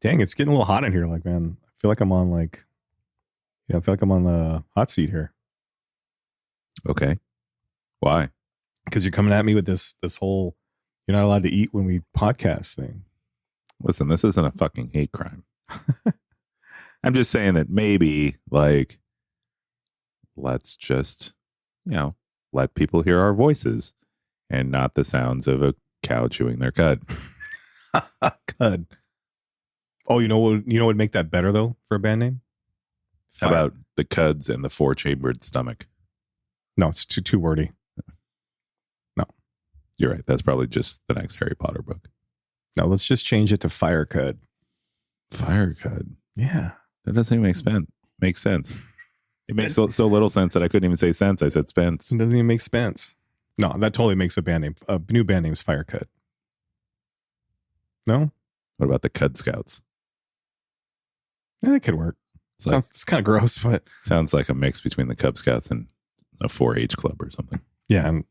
Dang, it's getting a little hot in here. Like, man, I feel like I'm on I feel like I'm on the hot seat here. Okay. Why? Because you're coming at me with this whole you're not allowed to eat when we podcast thing. Listen, this isn't a fucking hate crime. I'm just saying that maybe, like, let's just, let people hear our voices and not the sounds of a cow chewing their cud. Cud. Oh, you know what would make that better though for a band name? How about the cuds and the 4-chambered stomach? No, it's too wordy. No. You're right. That's probably just the next Harry Potter book. No, let's just change it to Fire Cud. Fire cud. Yeah. That doesn't even make sense. It makes so little sense that I couldn't even say sense. I said Spence. It doesn't even make sense. No, that totally makes a band name. A new band name's Fire Cud. No? What about the Cud Scouts? Yeah, that could work. It's kind of gross, but sounds like a mix between the Cub Scouts and a 4-H club or something. Yeah, and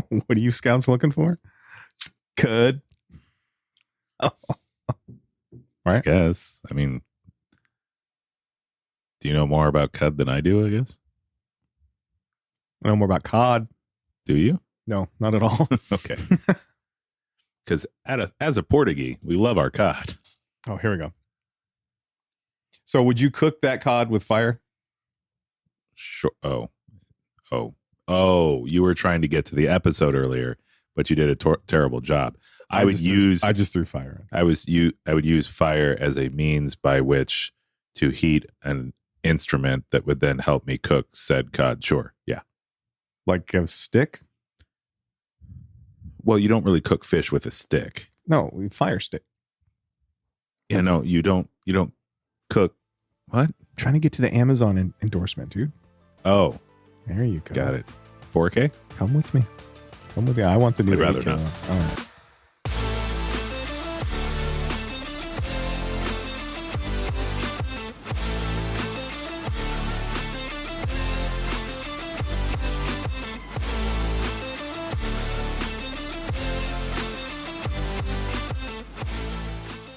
what are you scouts looking for? Cud. Oh. Right? I guess. I mean, do you know more about cud than I do, I guess? I know more about cod. Do you? No, not at all. Okay. Because as a Portuguese, we love our cod. Oh, here we go. So would you cook that cod with fire? Sure. Oh, you were trying to get to the episode earlier, but you did a terrible job. I just threw fire. I would use fire as a means by which to heat an instrument that would then help me cook said cod. Sure. Yeah. Like a stick? Well, you don't really cook fish with a stick. No, fire stick. Yeah, no, you don't cook. What? I'm trying to get to the Amazon endorsement, dude. Oh. There you go. Got it. 4K? Come with me. I want the new. I'd rather not. All right.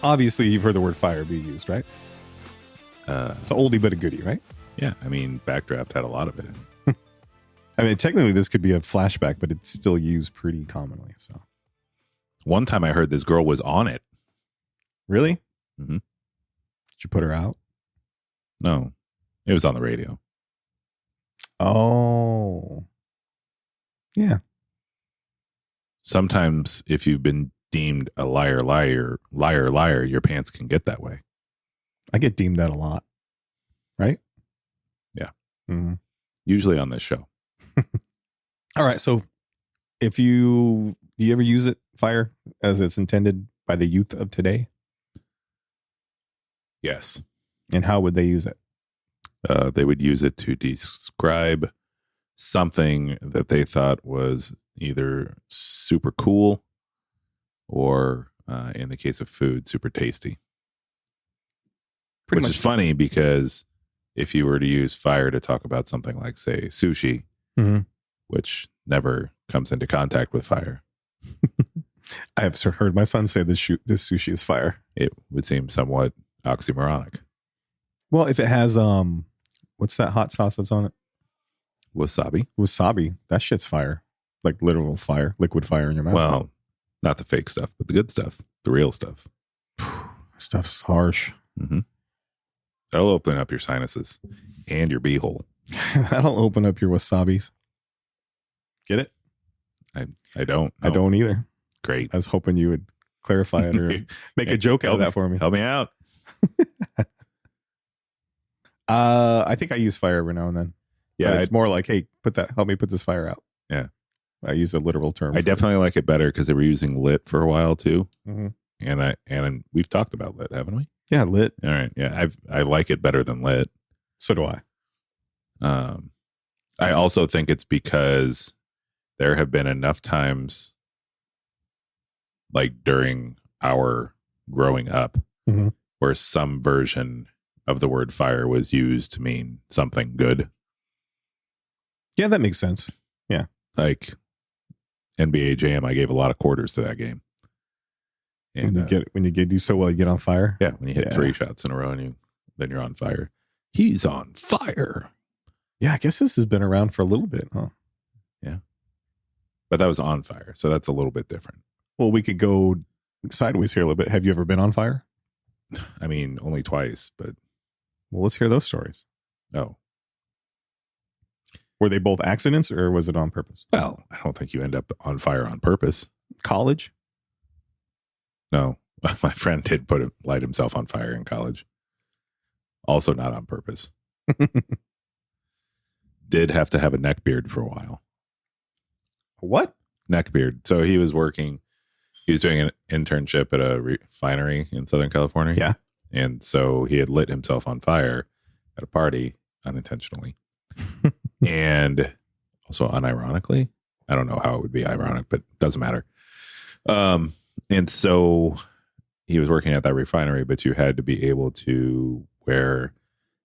Obviously, you've heard the word fire be used, right? It's an oldie but a goodie, right? Yeah, I mean, Backdraft had a lot of it in. I mean, technically, this could be a flashback, but it's still used pretty commonly. So, one time I heard this girl was on it. Really? Mm-hmm. Did you put her out? No, it was on the radio. Oh, yeah. Sometimes, if you've been deemed a liar, your pants can get that way. I get deemed that a lot, right? Yeah. Mm-hmm. Usually on this show. All right. So do you ever use it, fire, as it's intended by the youth of today? Yes. And how would they use it? They would use it to describe something that they thought was either super cool or, in the case of food, super tasty. Which is funny because if you were to use fire to talk about something like, say, sushi, mm-hmm. which never comes into contact with fire. I have heard my son say this sushi is fire. It would seem somewhat oxymoronic. Well, if it has, what's that hot sauce that's on it? Wasabi. Wasabi. That shit's fire. Like literal fire, liquid fire in your mouth. Well, not the fake stuff, but the good stuff, the real stuff. Stuff's harsh. Mm-hmm. That'll open up your sinuses and your beehole. That'll open up your wasabis. Get it? I don't. No. I don't either. Great. I was hoping you would clarify it or make a joke out of that for me. Help me out. I think I use fire every now and then. Yeah, but it's more like, hey, help me put this fire out. Yeah. I use a literal term. I definitely like it better because they were using lit for a while too. Mm-hmm. And we've talked about lit, haven't we? Yeah, lit. All right. Yeah, I like it better than lit. So do I. I also think it's because there have been enough times, like during our growing up, mm-hmm. where some version of the word fire was used to mean something good. Yeah, that makes sense. Yeah. Like NBA Jam, I gave a lot of quarters to that game. And when you do so well, you get on fire. yeah, when you hit 3 shots in a row and then you're on fire. He's on fire. Yeah, I guess this has been around for a little bit, huh? Yeah. But that was on fire. So that's a little bit different. Well, we could go sideways here a little bit. Have you ever been on fire? I mean, only twice, but. Well, let's hear those stories. Oh. Were they both accidents or was it on purpose? Well, I don't think you end up on fire on purpose. College? No. My friend did light himself on fire in college. Also not on purpose. Did have to have a neck beard for a while. What? Neck beard. So he was doing an internship at a refinery in Southern California. Yeah. And so he had lit himself on fire at a party unintentionally. And also unironically. I don't know how it would be ironic, but it doesn't matter. And so he was working at that refinery, but you had to be able to wear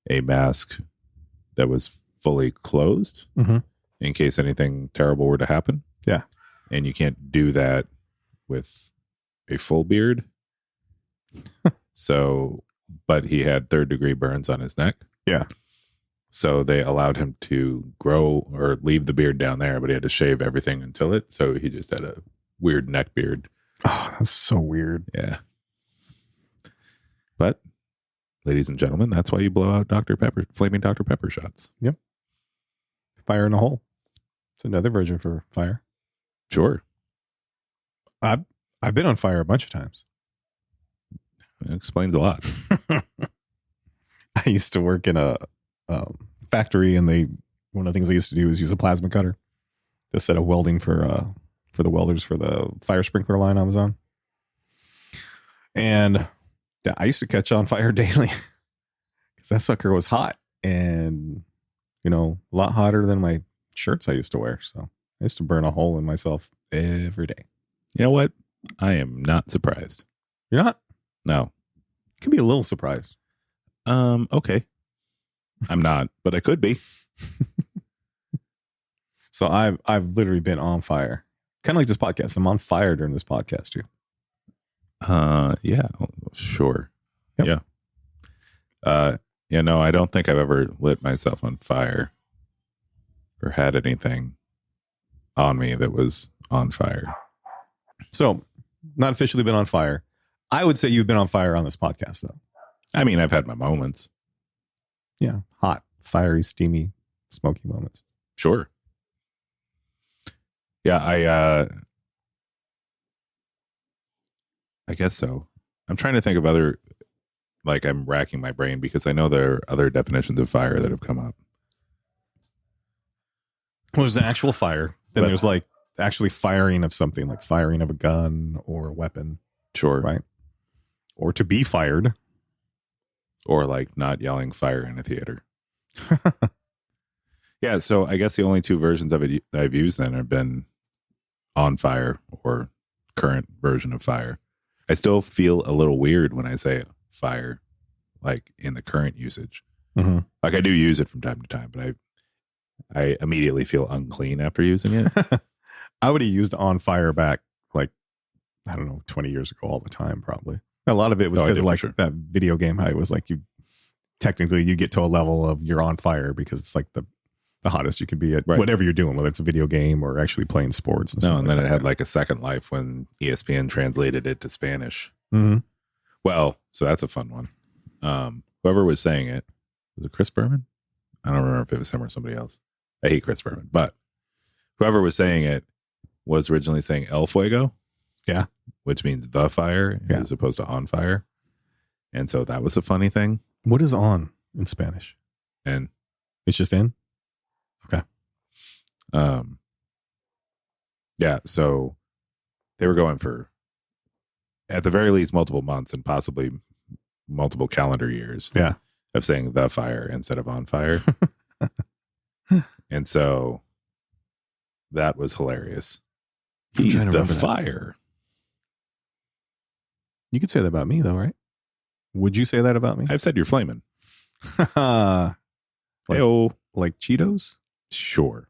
a mask that was fully closed in case anything terrible were to happen. Yeah. And you can't do that with a full beard. So, but he had 3rd-degree burns on his neck. Yeah. So they allowed him to grow or leave the beard down there, but he had to shave everything until it. So he just had a weird neck beard. Oh, that's so weird. Yeah. But, ladies and gentlemen, that's why you blow out flaming Dr. Pepper shots. Yep. Fire in a hole. It's another version for fire. Sure. I've been on fire a bunch of times. It explains a lot. I used to work in a factory, and one of the things I used to do is use a plasma cutter to set up welding for the welders for the fire sprinkler line I was on. And I used to catch on fire daily because that sucker was hot and, a lot hotter than my shirts I used to wear. So I used to burn a hole in myself every day. You know what? I am not surprised. You're not? No. Could be a little surprised. Okay. I'm not, but I could be. So I've literally been on fire. Kind of like this podcast. I'm on fire during this podcast too. Yeah, sure. Yep. Yeah. No, I don't think I've ever lit myself on fire or had anything on me that was on fire. So, not officially been on fire. I would say you've been on fire on this podcast, though. I mean, I've had my moments. Yeah. Hot, fiery, steamy, smoky moments. Sure. Yeah, I guess so. I'm trying to think of other, I'm racking my brain because I know there are other definitions of fire that have come up. Well, there's an actual fire. Then there's actually firing of something, like firing of a gun or a weapon. Sure. Right. Or to be fired. Or not yelling fire in a theater. Yeah, so I guess the only 2 versions of it I've used then have been on fire or current version of fire. I still feel a little weird when I say fire, in the current usage. Mm-hmm. I do use it from time to time, but I immediately feel unclean after using it. I would have used on fire back, 20 years ago all the time, probably. A lot of it was because of that video game. How it was you get to a level of you're on fire because it's the hottest you could be at whatever you're doing, whether it's a video game or actually playing sports. And stuff and then it had a second life when ESPN translated it to Spanish. Mm-hmm. Well, so that's a fun one. Whoever was saying it, was it Chris Berman? I don't remember if it was him or somebody else. I hate Chris Berman, but whoever was saying it was originally saying El Fuego. Yeah. Which means the fire as opposed to on fire. And so that was a funny thing. What is on in Spanish? And it's just in? Okay. Yeah, so they were going for, at the very least, multiple months and possibly multiple calendar years of saying the fire instead of on fire. And so that was hilarious. He's the fire. You could say that about me, though, right? Would you say that about me? I've said you're flaming. Like Cheetos? Sure.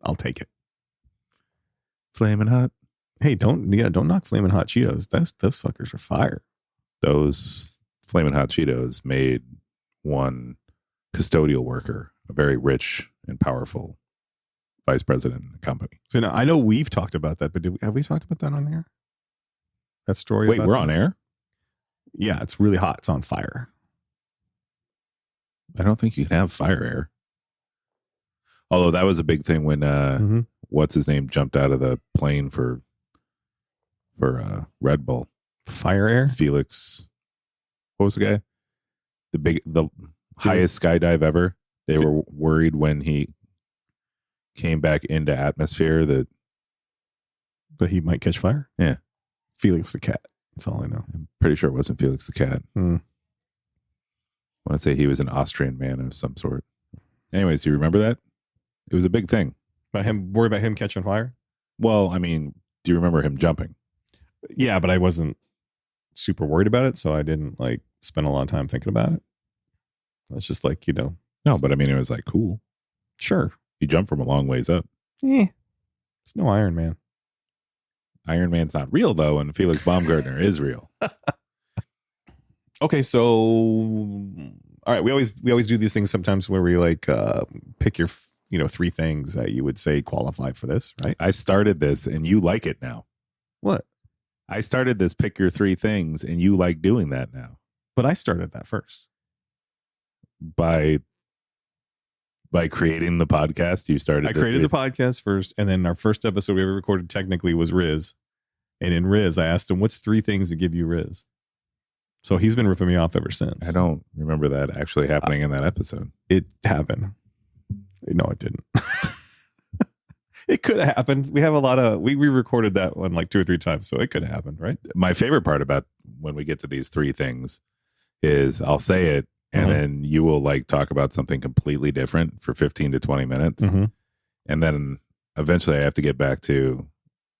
I'll take it. Flaming hot. Hey, don't knock Flamin' Hot Cheetos. Those fuckers are fire. Those Flamin' Hot Cheetos made one custodial worker a very rich and powerful vice president in the company. So now, I know we've talked about that, but have we talked about that on air? That story? Wait, we're on air? Yeah, it's really hot. It's on fire. I don't think you can have fire air. Although that was a big thing when what's his name jumped out of the plane for Red Bull. Fire air? Felix. What was the guy? The highest skydive ever. They were worried when he came back into atmosphere that he might catch fire. Yeah. Felix the cat. That's all I know. I'm pretty sure it wasn't Felix the cat. I want to say he was an Austrian man of some sort. Anyways, do you remember that? It was a big thing. Worried about him catching fire? Well, I mean, do you remember him jumping? Yeah, but I wasn't super worried about it, so I didn't spend a lot of time thinking about it. It's just No, but I mean, it was cool. Sure. He jumped from a long ways up. It's no Iron Man. Iron Man's not real, though, and Felix Baumgartner is real. Okay, so all right, we always do these things sometimes where we pick your 3 things that you would say qualify for this, right? I started this, and you like it now. What? I started this pick your 3 things, and you like doing that now. But I started that first. By creating the podcast, you started. I created the podcast first, and then our first episode we ever recorded technically was Riz. And in Riz, I asked him, what's 3 things that give you Riz? So he's been ripping me off ever since. I don't remember that actually happening in that episode. It happened. No, it didn't. It could have happened. We have a lot of, we re-recorded that one 2 or 3 times, so it could have happened, right? My favorite part about when we get to these 3 things is I'll say it, and then you will talk about something completely different for 15 to 20 minutes. And then eventually I have to get back to,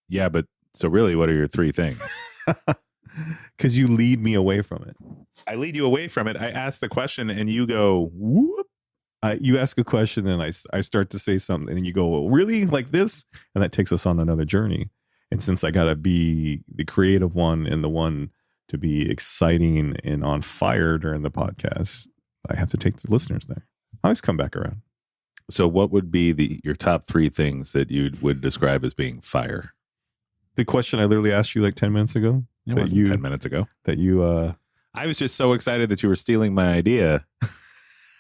yeah, but so really, what are your 3 things? Because you lead me away from it. I lead you away from it. I ask the question and you go, whoop. You ask a question and I start to say something and you go, well, really? Like this? And that takes us on another journey. And since I got to be the creative one and the one to be exciting and on fire during the podcast, I have to take the listeners there. I always come back around. So what would be your top 3 things that you would describe as being fire? The question I literally asked you 10 minutes ago. It wasn't 10 minutes ago. That you... I was just so excited that you were stealing my idea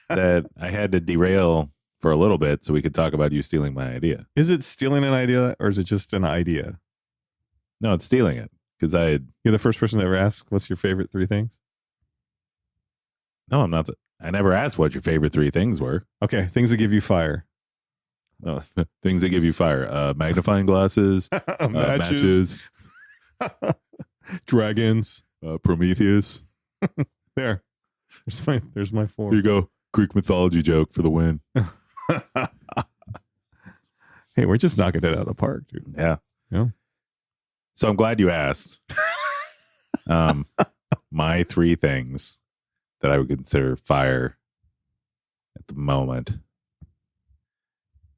that I had to derail for a little bit so we could talk about you stealing my idea. Is it stealing an idea or is it just an idea? No, it's stealing it. Because You're the first person to ever ask, what's your favorite 3 things? No, I'm not. I never asked what your favorite 3 things were. Okay, things that give you fire. No, things that give you fire. Magnifying glasses, matches, dragons, Prometheus. There's my 4. Here you go. Greek mythology joke for the win. Hey, we're just knocking it out of the park, dude. Yeah. So I'm glad you asked. My 3 things that I would consider fire at the moment.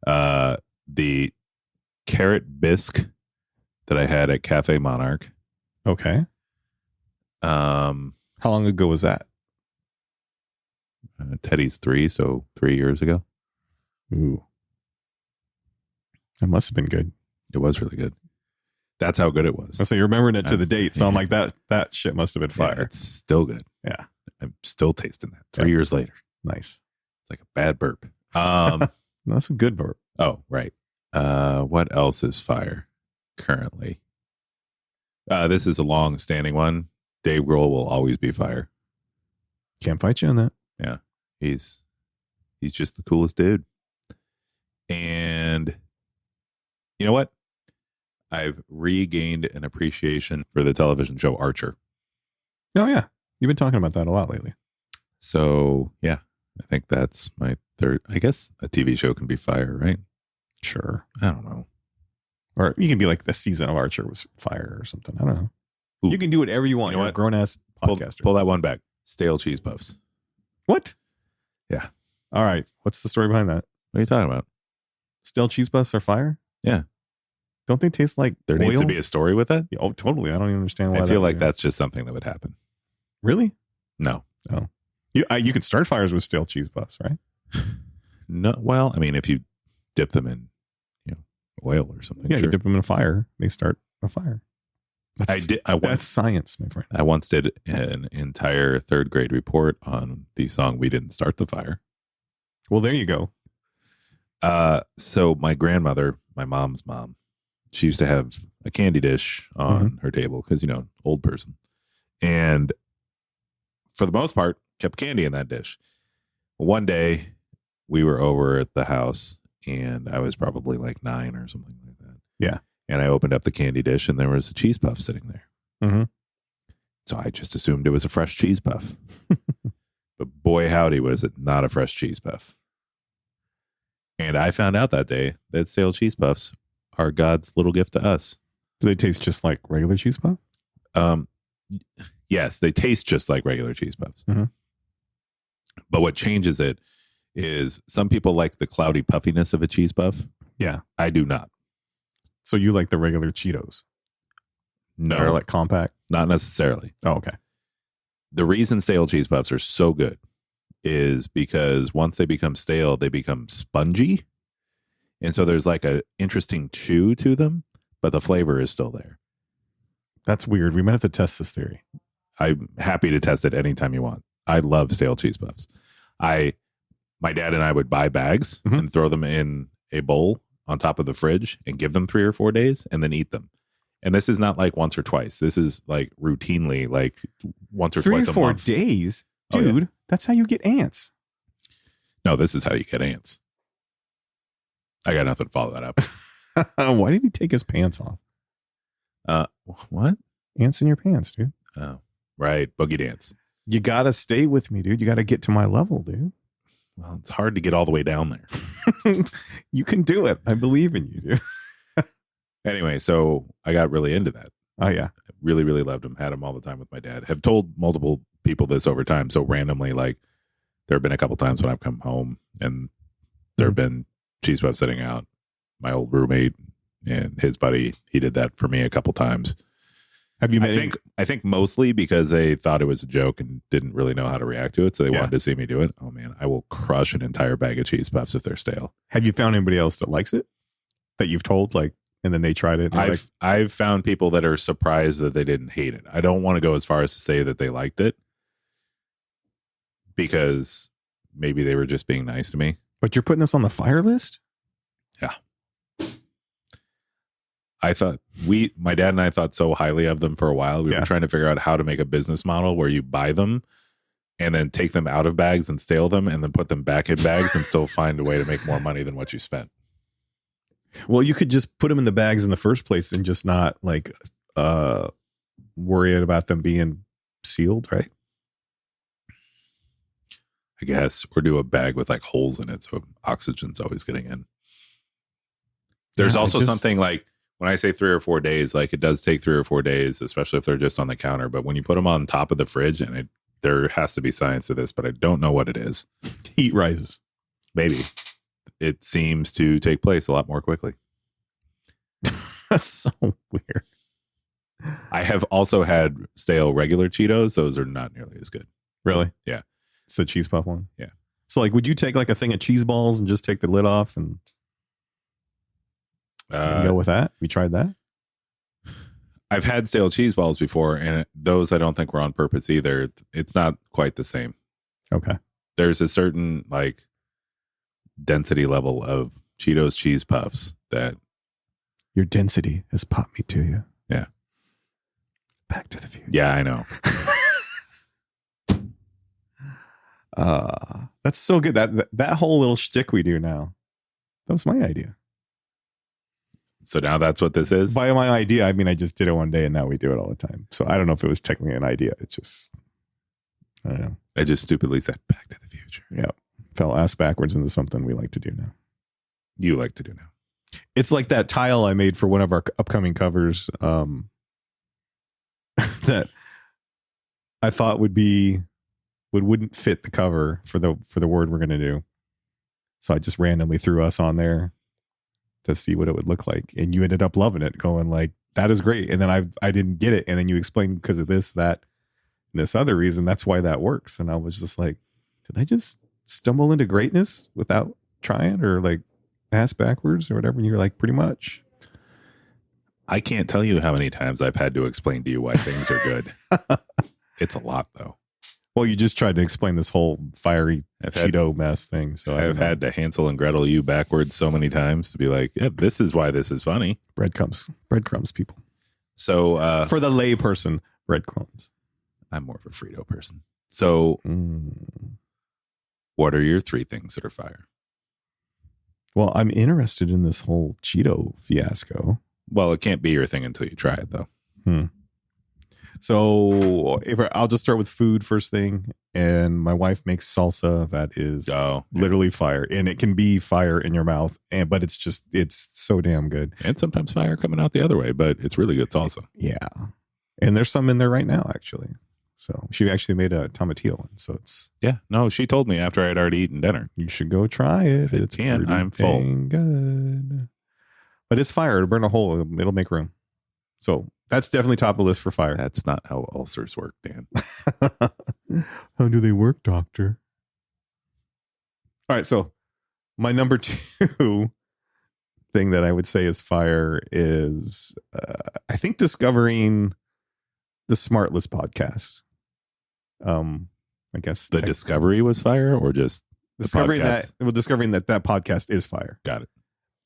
The carrot bisque that I had at Cafe Monarch. Okay. How long ago was that? Teddy's 3, so 3 years ago. Ooh. That must have been good. It was really good. That's how good it was. So you're remembering it to the date. So I'm like, that shit must have been fire. Yeah, it's still good. Yeah. I'm still tasting that 3 years later. Nice. It's like a bad burp. That's a good burp. Oh, right. What else is fire currently? This is a long-standing one. Dave Grohl will always be fire. Can't fight you on that. Yeah. He's just the coolest dude. And you know what? I've regained an appreciation for the television show Archer. Oh, yeah. You've been talking about that a lot lately. So, yeah, I think that's my 3rd. I guess a TV show can be fire, right? Sure. I don't know. Or you can be like the season of Archer was fire or something. I don't know. Ooh. You can do whatever you want. You know You're a grown-ass podcaster. Pull that one back. Stale cheese puffs. What? Yeah. All right. What's the story behind that? What are you talking about? Stale cheese puffs are fire? Yeah. Don't they taste like There oil? needs to be a story with that. Yeah, oh, totally. I don't even understand why. I feel like that's just something that would happen. Really? No. Oh. You could start fires with stale cheese puffs, right? No. Well, I mean, if you dip them in, oil or something. Yeah, sure. you dip them in a fire, they start a fire. That's science, my friend. I once did an entire 3rd grade report on the song "We Didn't Start the Fire." Well, there you go. So my grandmother, my mom's mom, she used to have a candy dish on her table because, old person. And for the most part, kept candy in that dish. One day we were over at the house and I was probably like 9 or something like that. Yeah. And I opened up the candy dish and there was a cheese puff sitting there. Mm-hmm. So I just assumed it was a fresh cheese puff. But boy, howdy, was it not a fresh cheese puff. And I found out that day that stale cheese puffs are God's little gift to us. Do they taste just like regular cheese puff? Yes, they taste just like regular cheese puffs. Mm-hmm. But what changes it is some people like the cloudy puffiness of a cheese puff. Yeah. I do not. So you like the regular Cheetos? No. That are like compact? Not necessarily. Oh, okay. The reason stale cheese puffs are so good is because once they become stale, they become spongy. And so there's like a interesting chew to them, but the flavor is still there. That's weird. We might have to test this theory. I'm happy to test it anytime you want. I love stale cheese puffs. My dad and I would buy bags and throw them in a bowl on top of the fridge and give them 3 or 4 days and then eat them. And this is not like once or twice. This is like routinely, like once or twice a month. 3 or 4 days? Dude, Oh, yeah. That's how you get ants. No, this is how you get ants. I got nothing to follow that up. Why did he take his pants off? What? Ants in your pants, dude. Oh, right. Boogie dance. You got to stay with me, dude. You got to get to my level, dude. Well, it's hard to get all the way down there. You can do it. I believe in you, dude. Anyway, so I got really into that. Oh, yeah. I really, really loved them. Had them all the time with my dad. Have told multiple people this over time. So randomly, like there have been a couple times when I've come home and there have been cheese puffs sitting out. My old roommate and his buddy, he did that for me a couple times. Have you I think mostly because they thought it was a joke and didn't really know how to react to it. So they wanted to see me do it. Oh man, I will crush an entire bag of cheese puffs if they're stale. Have you found anybody else that likes it? That you've told, like, and then they tried it? I've found people that are surprised that they didn't hate it. I don't want to go as far as to say that they liked it because maybe they were just being nice to me. But you're putting this on the fire list? Yeah. I thought my dad and I thought so highly of them for a while. We were trying to figure out how to make a business model where you buy them and then take them out of bags and stale them and then put them back in bags and still find a way to make more money than what you spent. Well, you could just put them in the bags in the first place and just not like worry about them being sealed, right? I guess, or do a bag with like holes in it so oxygen's always getting in. There's also something like when I say 3 or 4 days, like it does take 3 or 4 days, especially if they're just on the counter. But when you put them on top of the fridge, and there has to be science to this, but I don't know what it is. Heat rises. Maybe. It seems to take place a lot more quickly. That's so weird. I have also had stale regular Cheetos. Those are not nearly as good. Really? Yeah. It's the cheese puff one? Yeah. So like, would you take like a thing of cheese balls and just take the lid off and go with that? We tried that? I've had stale cheese balls before, and those I don't think were on purpose either. It's not quite the same. Okay. There's a certain like density level of Cheetos cheese puffs that your density has popped me to you. Yeah. Back to the Future. Yeah, I know. That's so good. That whole little shtick we do now. That was my idea. So now that's what this is? By my idea, I mean I just did it one day and now we do it all the time. So I don't know if it was technically an idea. It's just, I don't know. I just stupidly said Back to the Future. Yeah. Fell ass backwards into something we like to do now. You like to do now. It's like that tile I made for one of our upcoming covers that I thought wouldn't fit the cover for the word we're going to do. So I just randomly threw us on there. to see what it would look like. And you ended up loving it, going like, that is great. And then I didn't get it. And then you explained because of this, that, and this other reason, that's why that works. And I was just like, did I just stumble into greatness without trying, or like ass backwards or whatever? And you're like, pretty much. I can't tell you how many times I've had to explain to you why things are good. It's a lot, though. Well, you just tried to explain this whole fiery Cheeto mess thing. So I've had to Hansel and Gretel you backwards so many times to be like, yeah, this is why this is funny. Breadcrumbs, people. So for the lay person, breadcrumbs. I'm more of a Frito person. So what are your 3 things that are fire? Well, I'm interested in this whole Cheeto fiasco. Well, it can't be your thing until you try it, though. So I'll just start with food first thing. And my wife makes salsa that is literally fire. And it can be fire in your mouth, but it's so damn good. And sometimes fire coming out the other way, but it's really good salsa. Yeah. And there's some in there right now, actually. So she actually made a tomatillo one. So it's... Yeah. No, she told me after I'd already eaten dinner. You should go try it. It's I'm full. Good. But it's fire. It'll burn a hole. It'll make room. So that's definitely top of the list for fire. That's not how ulcers work, Dan. How do they work, doctor? All right. So my number 2 thing that I would say is fire is, I think, discovering the Smartless podcast. I guess the discovery was fire, or just discovering that podcast is fire. Got it.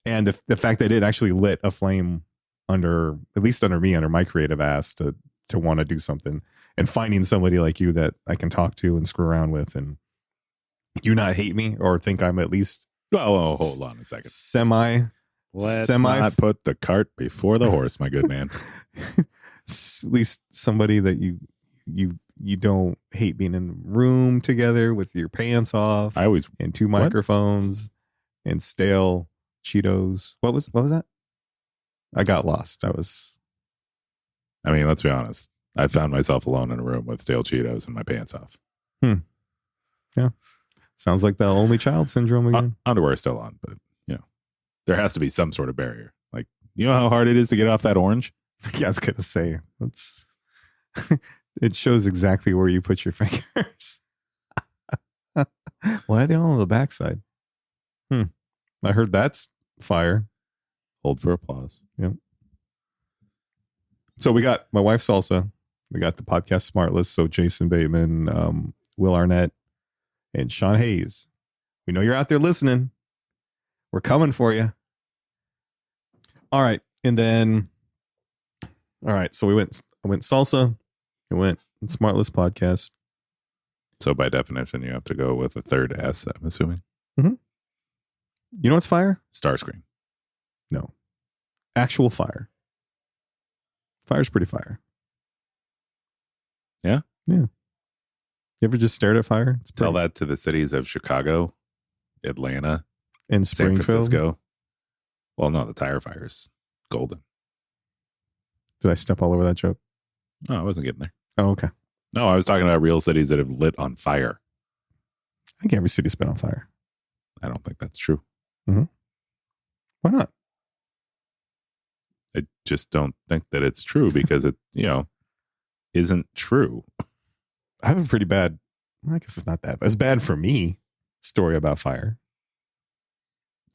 And the fact that it actually lit a flame under my creative ass to want to do something, and finding somebody like you that I can talk to and screw around with, and you not hate me or think I'm at least hold on a second. Let's not put the cart before the horse, my good man. At least somebody that you don't hate being in a room together with your pants off. And 2 microphones and stale Cheetos. What was that? I got lost. I mean, let's be honest. I found myself alone in a room with stale Cheetos and my pants off. Yeah. Sounds like the only child syndrome again. Underwear still on, but there has to be some sort of barrier. Like, you know how hard it is to get off that orange? Yeah, I was gonna say it shows exactly where you put your fingers. Why are they all on the backside? I heard that's fire. Hold for applause. Yep. So we got my wife's salsa. We got the podcast Smart List. So Jason Bateman, Will Arnett, and Sean Hayes. We know you're out there listening. We're coming for you. All right. And then, so I went salsa. I went Smart List podcast. So by definition, you have to go with a third S, I'm assuming. Mm-hmm. You know what's fire? Starscream. No. Actual fire. Fire's pretty fire. Yeah? Yeah. You ever just stared at fire? Tell that to the cities of Chicago, Atlanta, and San Springfield. Francisco. Well, no, the tire fire is golden. Did I step all over that joke? No, I wasn't getting there. Oh, okay. No, I was talking about real cities that have lit on fire. I think every city's been on fire. I don't think that's true. Mm-hmm. Why not? I just don't think that it's true because it, isn't true. I have a pretty bad, I guess it's not that bad. It's bad for me, story about fire.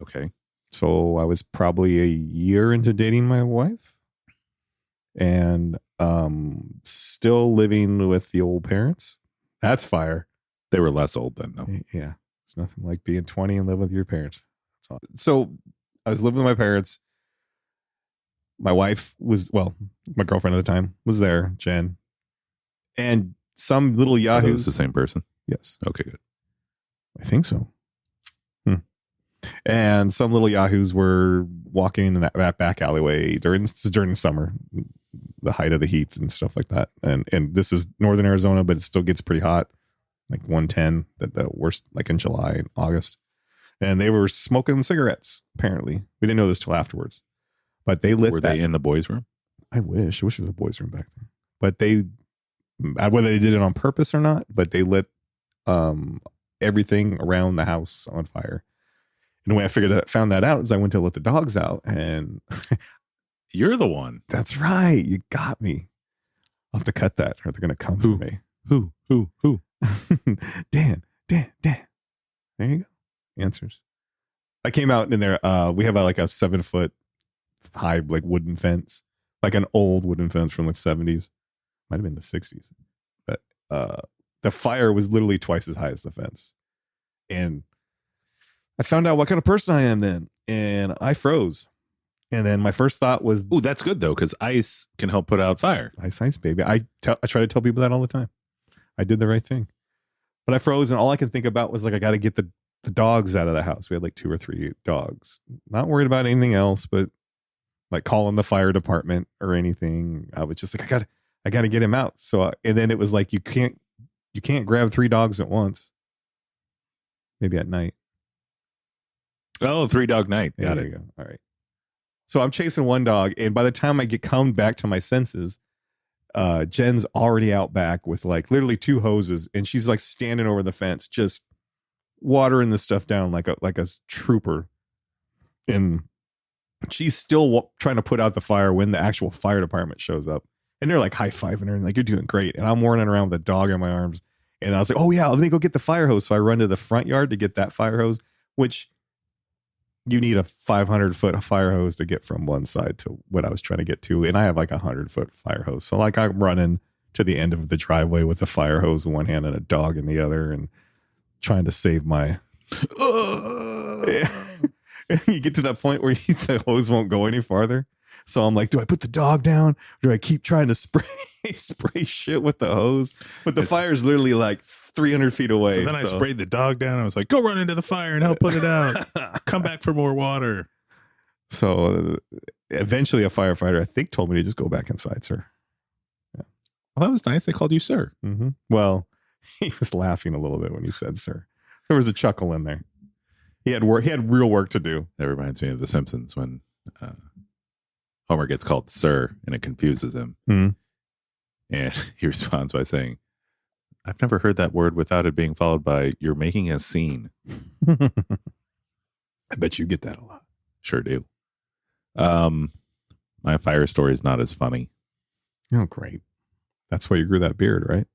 Okay. So I was probably a year into dating my wife and still living with the old parents. That's fire. They were less old then, though. Yeah. It's nothing like being 20 and live with your parents. So I was living with my parents. My wife my girlfriend at the time was there, Jen. And some little yahoos. Are those the same person? Yes. Okay, good. I think so. And some little yahoos were walking in that back alleyway during the summer, the height of the heat and stuff like that. And this is northern Arizona, but it still gets pretty hot, like 110 at the worst, like in July and August. And they were smoking cigarettes, apparently. We didn't know this till afterwards. But they lit. Were they in the boys' room? I wish. I wish it was a boys' room back there. But whether they did it on purpose or not, but they lit everything around the house on fire. And the way I found that out is I went to let the dogs out, and You're the one. that's right. You got me. I'll have to cut that or they're going to come for me. Who? Dan. There you go. Answers. I came out in there. We have like a 7-foot high, like wooden fence, like an old wooden fence from the 70s. Might have been the 60s. But the fire was literally twice as high as the fence. And I found out what kind of person I am then. And I froze. And then my first thought was, "Ooh, that's good though, because ice can help put out fire." Ice, baby. I try to tell people that all the time. I did the right thing, but I froze, and all I can think about was like I got to get the dogs out of the house. We had like 2 or 3 dogs. Not worried about anything else, but like calling the fire department or anything. I was just like, I got to get him out. So, and then it was like you can't grab 3 dogs at once. Maybe at night. Oh, 3-dog night. Got There it. you go. All right. So I'm chasing one dog, and by the time I come back to my senses, Jen's already out back with like literally 2 hoses, and she's like standing over the fence, just watering the stuff down like a trooper. And she's still trying to put out the fire when the actual fire department shows up, and they're like high-fiving her and like, "You're doing great." And I'm running around with a dog in my arms, and I was like, "Oh yeah, let me go get the fire hose." So I run to the front yard to get that fire hose, which you need a 500-foot fire hose to get from one side to what I was trying to get to. And I have like a 100-foot fire hose. So like I'm running to the end of the driveway with a fire hose in one hand and a dog in the other and trying to save my... You get to that point where the hose won't go any farther. So I'm like, do I put the dog down? Or do I keep trying to spray shit with the hose? But the fire's literally like 300 feet away. So then I sprayed the dog down. I was like, "Go run into the fire and help put it out. Come back for more water." So eventually a firefighter, I think, told me to just go back inside, sir. Yeah. Well, that was nice. They called you sir. Mm-hmm. Well, he was laughing a little bit when he said sir. There was a chuckle in there. He had work. He had real work to do. That reminds me of The Simpsons when Homer gets called sir and it confuses him. Mm-hmm. And he responds by saying, "I've never heard that word without it being followed by, you're making a scene." I bet you get that a lot. Sure do. My fire story is not as funny. Oh, great. That's why you grew that beard, right?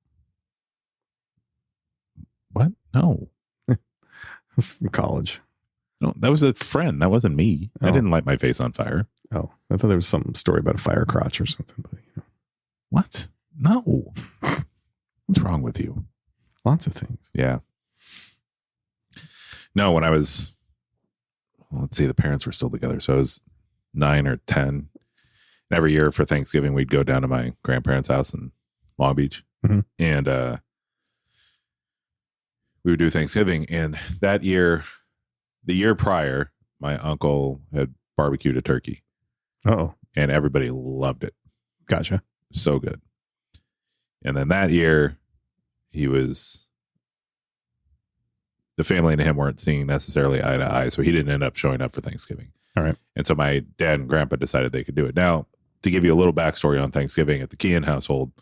What? No. That's from college. No, that was a friend. That wasn't me. Oh. I didn't light my face on fire. Oh, I thought there was some story about a fire crotch or something. But What? No. What's wrong with you? Lots of things. Yeah. No, when I was, let's see, the parents were still together. So I was 9 or 10. And every year for Thanksgiving, we'd go down to my grandparents' house in Long Beach. Mm-hmm. And we would do Thanksgiving. And that year, the year prior, my uncle had barbecued a turkey. Oh, and everybody loved it. Gotcha. So good. And then that year, the family and him weren't seeing necessarily eye to eye, so he didn't end up showing up for Thanksgiving. All right. And so my dad and grandpa decided they could do it. Now, to give you a little backstory on Thanksgiving at the Kean household,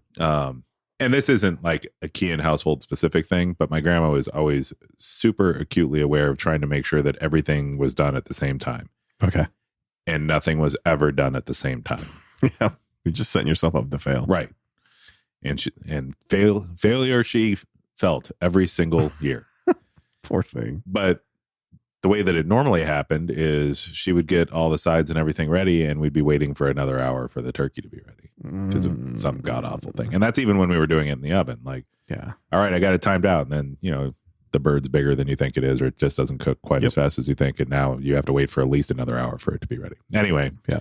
and this isn't like a Kean household specific thing, but my grandma was always super acutely aware of trying to make sure that everything was done at the same time. Okay. And nothing was ever done at the same time. Yeah. You're just setting yourself up to fail. Right. And failure she felt every single year. Poor thing. But the way that it normally happened is she would get all the sides and everything ready, and we'd be waiting for another hour for the turkey to be ready because of some god awful thing. And that's even when we were doing it in the oven. Like, yeah, all right, I got it timed out. And then, the bird's bigger than you think it is, or it just doesn't cook quite as fast as you think. And now you have to wait for at least another hour for it to be ready. Anyway. Yeah.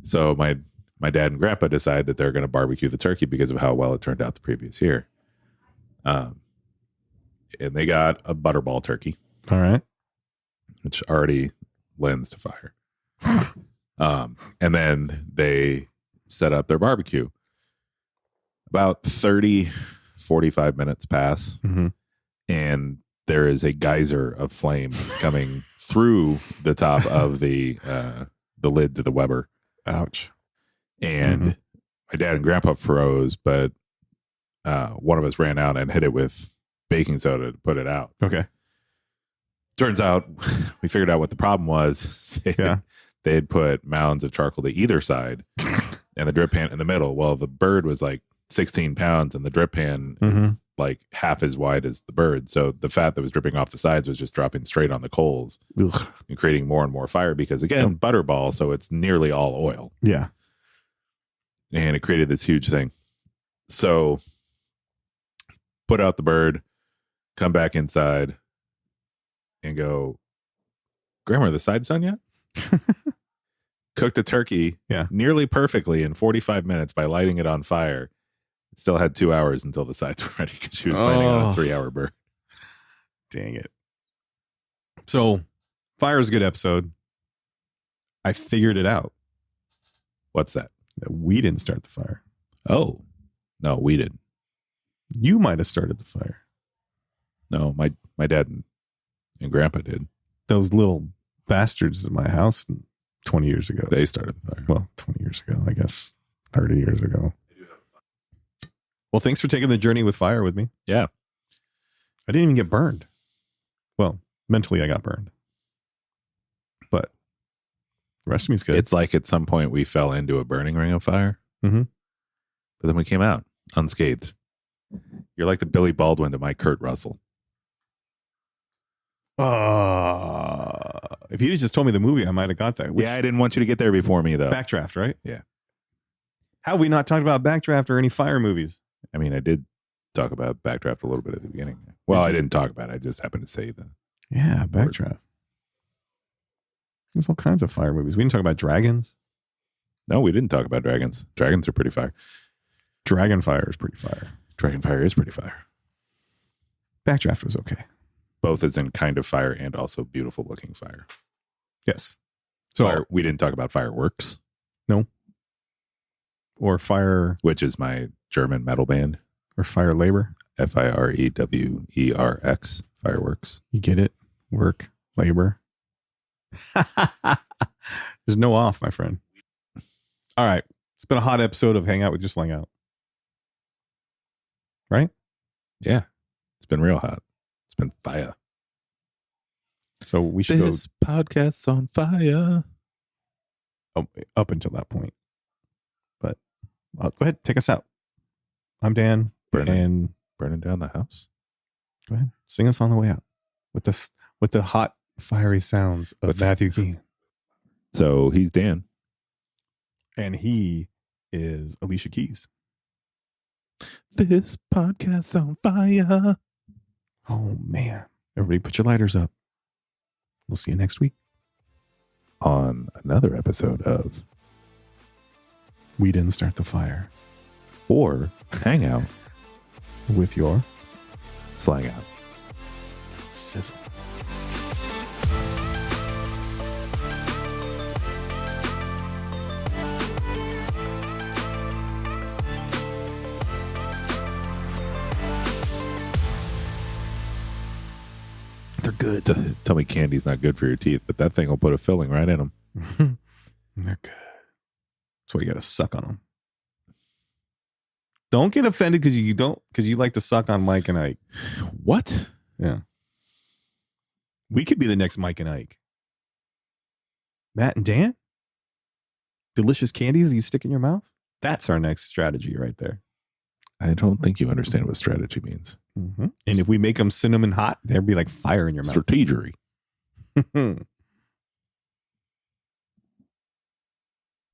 So my dad and grandpa decide that they're going to barbecue the turkey because of how well it turned out the previous year. And they got a butterball turkey. All right. Which already lends to fire. And then they set up their barbecue. About 45 minutes pass. Mm-hmm. And there is a geyser of flame coming through the top of the lid to the Weber. Ouch. And my dad and grandpa froze, but one of us ran out and hit it with baking soda to put it out. Okay. turns out we figured out what the problem was. They had put mounds of charcoal to either side and the drip pan in the middle. Well, the bird was like 16 pounds and the drip pan is like half as wide as the bird. So the fat that was dripping off the sides was just dropping straight on the coals and creating more and more fire because, again, butterball, so it's nearly all oil. Yeah. And it created this huge thing. So put out the bird, come back inside and go, Grandma, are the sides done yet? Cooked a turkey nearly perfectly in 45 minutes by lighting it on fire. Still had 2 hours until the sides were ready because she was planning on a 3-hour bird. Dang it. So, fire is a good episode. I figured it out. What's that? That we didn't start the fire. Oh, no, we didn't. You might have started the fire. No, my dad and Grandpa did. Those little bastards at my house 20 years ago. They started the fire. Well, 20 years ago, I guess 30 years ago. Well, thanks for taking the journey with fire with me. Yeah. I didn't even get burned. Well, mentally I got burned. But the rest of me's good. It's like at some point we fell into a burning ring of fire. Mm-hmm. But then we came out unscathed. You're like the Billy Baldwin to my Kurt Russell. If you just told me the movie, I might have got that. Yeah, I didn't want you to get there before me, though. Backdraft, right? Yeah. How have we not talked about Backdraft or any fire movies? I mean, I did talk about Backdraft a little bit at the beginning. Well, I didn't talk about it. I just happened to say that. Yeah, Backdraft. There's all kinds of fire movies. We didn't talk about dragons. No, we didn't talk about dragons. Dragons are pretty fire. Dragonfire is pretty fire. Dragonfire is pretty fire. Backdraft was okay. Both as in kind of fire and also beautiful looking fire. Yes. So we didn't talk about fireworks. No. Or fire. Which is my German metal band. Or fire labor. Firewerx. Fireworks. You get it? Work. Labor. There's no off, my friend. All right. It's been a hot episode of Hang Out with Your Slang Out. Right? Yeah. It's been real hot. It's been fire. So we should this podcast's on fire. Up until that point. But go ahead. Take us out. I'm Dan. Burning down the house. Go ahead. Sing us on the way out. With the hot, fiery sounds of Matthew Keane. So he's Dan. And he is Alicia Keys. This podcast's on fire. Oh, man. Everybody put your lighters up. We'll see you next week. On another episode of We Didn't Start the Fire. Or Hang Out with your Slang Out. Sizzle. They're good. Tell me candy's not good for your teeth, but that thing will put a filling right in them. They're good. That's why you got to suck on them. Don't get offended because you like to suck on Mike and Ike. What? Yeah. We could be the next Mike and Ike. Matt and Dan? Delicious candies that you stick in your mouth? That's our next strategy right there. I don't think you understand what strategy means. Mm-hmm. And if we make them cinnamon hot, there'd be like fire in your mouth. Strategery.